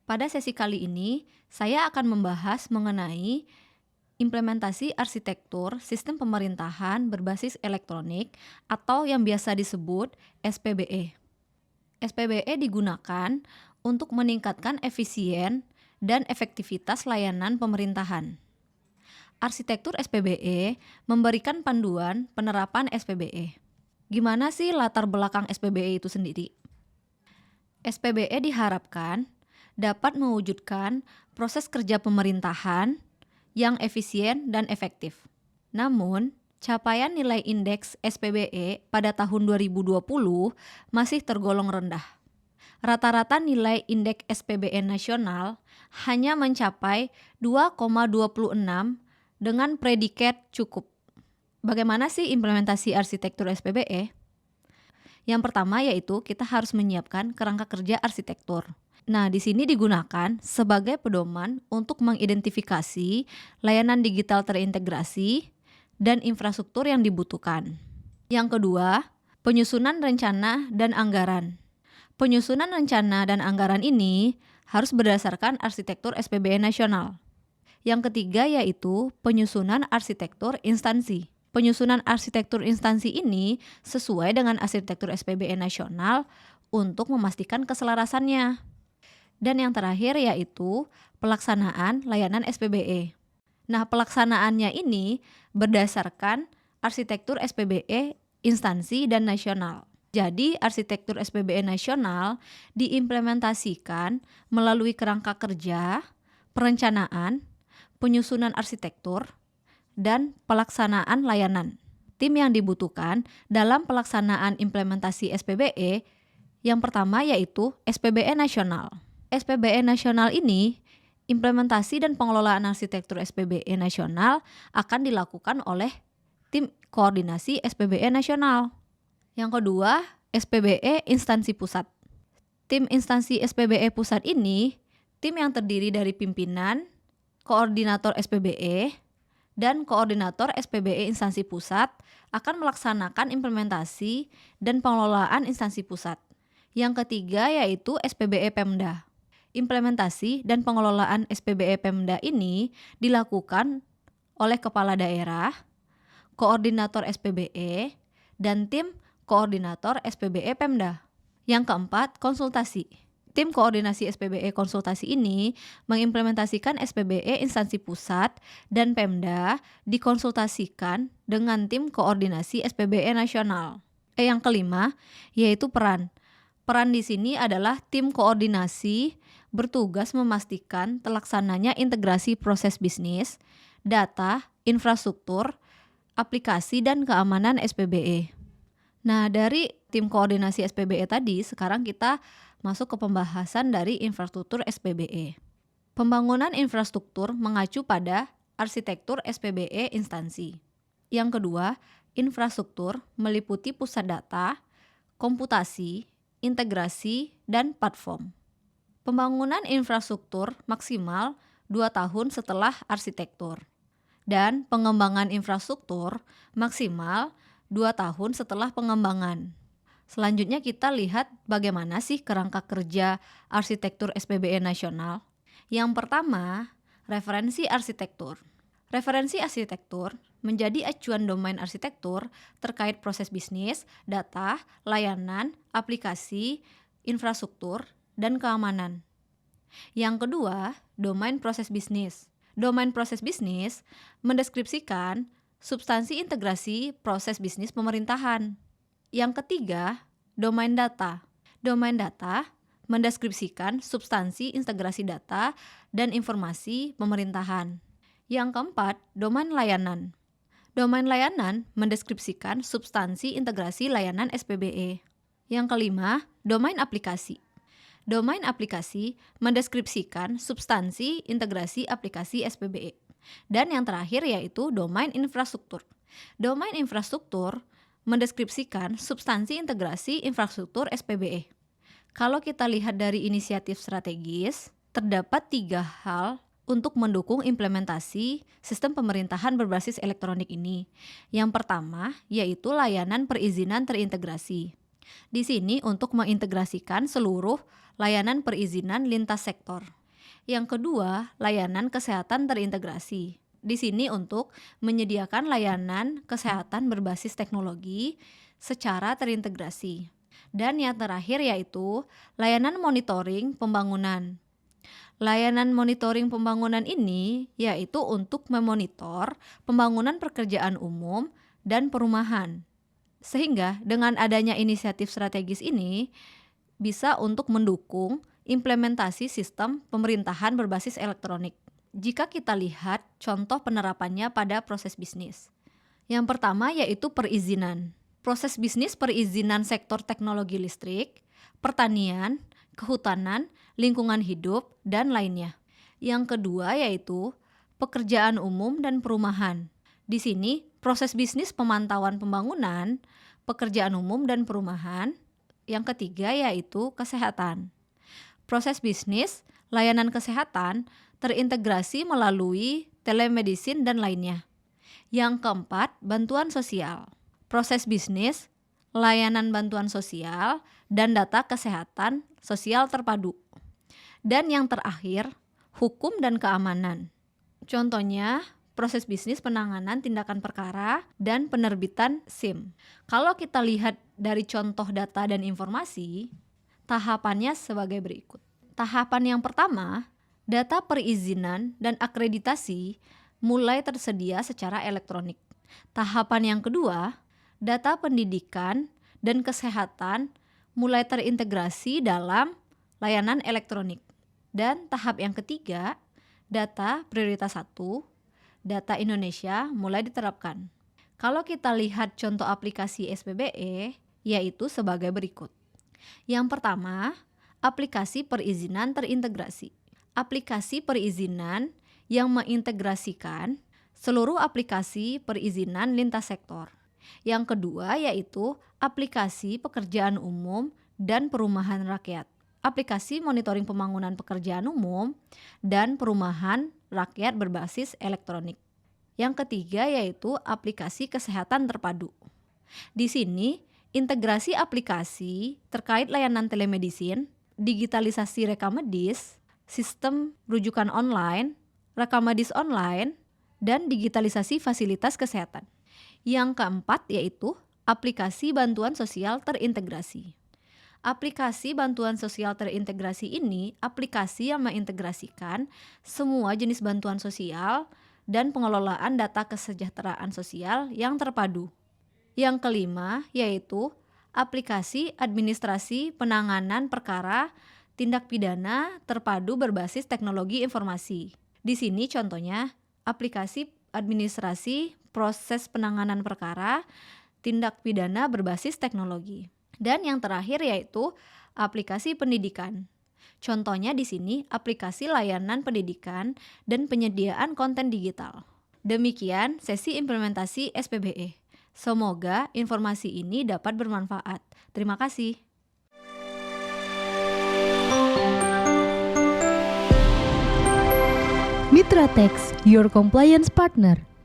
Pada sesi kali ini, saya akan membahas mengenai implementasi arsitektur sistem pemerintahan berbasis elektronik atau yang biasa disebut SPBE. SPBE digunakan untuk meningkatkan efisien dan efektivitas layanan pemerintahan. Arsitektur SPBE memberikan panduan penerapan SPBE. Gimana sih latar belakang SPBE itu sendiri? SPBE diharapkan dapat mewujudkan proses kerja pemerintahan yang efisien dan efektif. Namun, capaian nilai indeks SPBE pada tahun 2020 masih tergolong rendah. Rata-rata nilai indeks SPBE nasional hanya mencapai 2,26 dengan predikat cukup. Bagaimana sih implementasi arsitektur SPBE? Yang pertama yaitu kita harus menyiapkan kerangka kerja arsitektur. Nah, di sini digunakan sebagai pedoman untuk mengidentifikasi layanan digital terintegrasi dan infrastruktur yang dibutuhkan. Yang kedua, penyusunan rencana dan anggaran. Penyusunan rencana dan anggaran ini harus berdasarkan arsitektur SPBE nasional. Yang ketiga yaitu penyusunan arsitektur instansi. Penyusunan arsitektur instansi ini sesuai dengan arsitektur SPBE nasional untuk memastikan keselarasannya. Dan yang terakhir yaitu pelaksanaan layanan SPBE. Nah, pelaksanaannya ini berdasarkan arsitektur SPBE instansi dan nasional. Jadi, arsitektur SPBE nasional diimplementasikan melalui kerangka kerja, perencanaan, penyusunan arsitektur, dan pelaksanaan layanan. Tim yang dibutuhkan dalam pelaksanaan implementasi SPBE yang pertama yaitu SPBE nasional. SPBE nasional ini, implementasi dan pengelolaan arsitektur SPBE nasional akan dilakukan oleh tim koordinasi SPBE nasional. Yang kedua, SPBE instansi pusat. Tim instansi SPBE pusat ini, tim yang terdiri dari pimpinan, koordinator SPBE, dan koordinator SPBE instansi pusat akan melaksanakan implementasi dan pengelolaan instansi pusat. Yang ketiga yaitu SPBE Pemda. Implementasi dan pengelolaan SPBE Pemda ini dilakukan oleh kepala daerah, koordinator SPBE, dan tim koordinator SPBE Pemda. Yang keempat, konsultasi. Tim koordinasi SPBE konsultasi ini mengimplementasikan SPBE instansi pusat dan Pemda dikonsultasikan dengan tim koordinasi SPBE nasional. Yang kelima, yaitu peran. Peran di sini adalah tim koordinasi bertugas memastikan terlaksananya integrasi proses bisnis, data, infrastruktur, aplikasi, dan keamanan SPBE. Nah, dari tim koordinasi SPBE tadi, sekarang kita masuk ke pembahasan dari infrastruktur SPBE. Pembangunan infrastruktur mengacu pada arsitektur SPBE instansi. Yang kedua, infrastruktur meliputi pusat data, komputasi, integrasi, dan platform. Pembangunan infrastruktur maksimal 2 tahun setelah arsitektur. Dan pengembangan infrastruktur maksimal 2 tahun setelah pengembangan. Selanjutnya kita lihat bagaimana sih kerangka kerja arsitektur SPBE nasional. Yang pertama, referensi arsitektur. Referensi arsitektur menjadi acuan domain arsitektur terkait proses bisnis, data, layanan, aplikasi, infrastruktur, dan keamanan. Yang kedua, domain proses bisnis. Domain proses bisnis mendeskripsikan substansi integrasi proses bisnis pemerintahan. Yang ketiga, domain data. Domain data mendeskripsikan substansi integrasi data dan informasi pemerintahan. Yang keempat, domain layanan. Domain layanan mendeskripsikan substansi integrasi layanan SPBE. Yang kelima, domain aplikasi. Domain aplikasi mendeskripsikan substansi integrasi aplikasi SPBE. Dan yang terakhir yaitu domain infrastruktur. Domain infrastruktur mendeskripsikan substansi integrasi infrastruktur SPBE. Kalau kita lihat dari inisiatif strategis, terdapat 3 hal untuk mendukung implementasi sistem pemerintahan berbasis elektronik ini. Yang pertama yaitu layanan perizinan terintegrasi. Di sini untuk mengintegrasikan seluruh layanan perizinan lintas sektor. Yang kedua, layanan kesehatan terintegrasi. Di sini untuk menyediakan layanan kesehatan berbasis teknologi secara terintegrasi. Dan yang terakhir yaitu layanan monitoring pembangunan. Layanan monitoring pembangunan ini yaitu untuk memonitor pembangunan pekerjaan umum dan perumahan. Sehingga dengan adanya inisiatif strategis ini bisa untuk mendukung implementasi sistem pemerintahan berbasis elektronik. Jika kita lihat contoh penerapannya pada proses bisnis. Yang pertama yaitu perizinan. Proses bisnis perizinan sektor teknologi listrik, pertanian, kehutanan, lingkungan hidup, dan lainnya. Yang kedua yaitu pekerjaan umum dan perumahan. Di sini proses bisnis pemantauan pembangunan, pekerjaan umum dan perumahan. Yang ketiga yaitu kesehatan. Proses bisnis, layanan kesehatan terintegrasi melalui telemedicine dan lainnya. Yang keempat, bantuan sosial. Proses bisnis, layanan bantuan sosial, dan data kesehatan sosial terpadu. Dan yang terakhir, hukum dan keamanan. Contohnya, proses bisnis penanganan tindakan perkara dan penerbitan SIM. Kalau kita lihat dari contoh data dan informasi, tahapannya sebagai berikut. Tahapan yang pertama, data perizinan dan akreditasi mulai tersedia secara elektronik. Tahapan yang kedua, data pendidikan dan kesehatan mulai terintegrasi dalam layanan elektronik. Dan tahap yang ketiga, data prioritas 1, data Indonesia mulai diterapkan. Kalau kita lihat contoh aplikasi SPBE, yaitu sebagai berikut. Yang pertama, aplikasi perizinan terintegrasi. Aplikasi perizinan yang mengintegrasikan seluruh aplikasi perizinan lintas sektor. Yang kedua yaitu aplikasi pekerjaan umum dan perumahan rakyat. Aplikasi monitoring pembangunan pekerjaan umum dan perumahan rakyat berbasis elektronik. Yang ketiga yaitu aplikasi kesehatan terpadu. Di sini integrasi aplikasi terkait layanan telemedicine, digitalisasi rekam medis, sistem rujukan online, rekam medis online, dan digitalisasi fasilitas kesehatan. Yang keempat yaitu aplikasi bantuan sosial terintegrasi. Aplikasi bantuan sosial terintegrasi ini aplikasi yang mengintegrasikan semua jenis bantuan sosial dan pengelolaan data kesejahteraan sosial yang terpadu. Yang kelima yaitu aplikasi administrasi penanganan perkara tindak pidana terpadu berbasis teknologi informasi. Di sini contohnya aplikasi administrasi proses penanganan perkara tindak pidana berbasis teknologi. Dan yang terakhir yaitu aplikasi pendidikan. Contohnya di sini aplikasi layanan pendidikan dan penyediaan konten digital. Demikian sesi implementasi SPBE. Semoga informasi ini dapat bermanfaat. Terima kasih. Mitra Tax, your compliance partner.